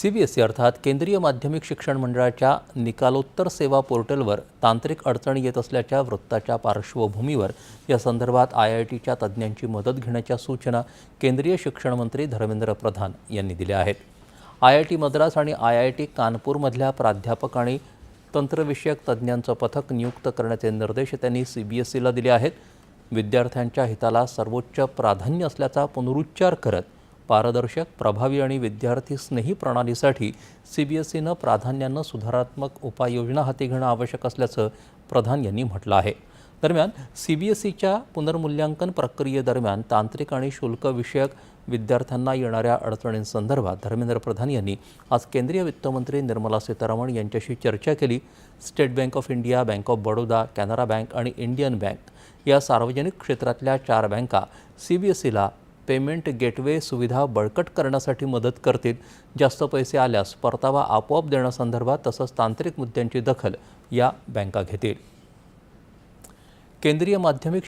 CBSE अर्थात केंद्रीय माध्यमिक शिक्षण मंडळाच्या निकालोत्तर सेवा पोर्टलवर तांत्रिक अडचणी येत असल्याच्या वृत्ताच्या पार्श्वभूमीवर या संदर्भात IITच्या तज्ज्ञांची मदत घेण्याच्या सूचना केंद्रीय शिक्षण मंत्री धर्मेंद्र प्रधान यांनी दिल्या आहेत। IIT मद्रास आणि IIT कानपूरमधल्या प्राध्यापक आणि तंत्रविषयक तज्ज्ञांचं पथक नियुक्त करण्याचे निर्देश त्यांनी CBSEला दिले आहेत। विद्यार्थ्यांच्या हिताला सर्वोच्च प्राधान्य असल्याचा पुनरुच्चार करत पारदर्शक, प्रभावी आणि विद्यार्थी-स्नेही प्रणालीसाठी CBSEनं प्राधान्यानं सुधारात्मक उपाययोजना हाती घेणं आवश्यक असल्याचं प्रधान यांनी म्हटलं आहे। दरम्यान CBSEच्या पुनर्मूल्यांकन प्रक्रियेदरम्यान तांत्रिक आणि शुल्क विषयक विद्यार्थ्यांना येणाऱ्या अडचणींसंदर्भात धर्मेंद्र प्रधान यांनी आज केंद्रीय वित्तमंत्री निर्मला सीतारामन यांच्याशी चर्चा केली। State bank of India, bank of Baroda, Canara bank आणि इंडियन बँक या सार्वजनिक क्षेत्रातल्या 4 बँका CBSEला पेमेंट गेटवे सुविधा बळकट करण्यासाठी मदत करतील। जास्त पैसे आल्यास परतावा आपोआप देण्यासंदर्भात तसंच तांत्रिक मुद्द्यांची दखल या बँका घेतील। केंद्रीय माध्यमिक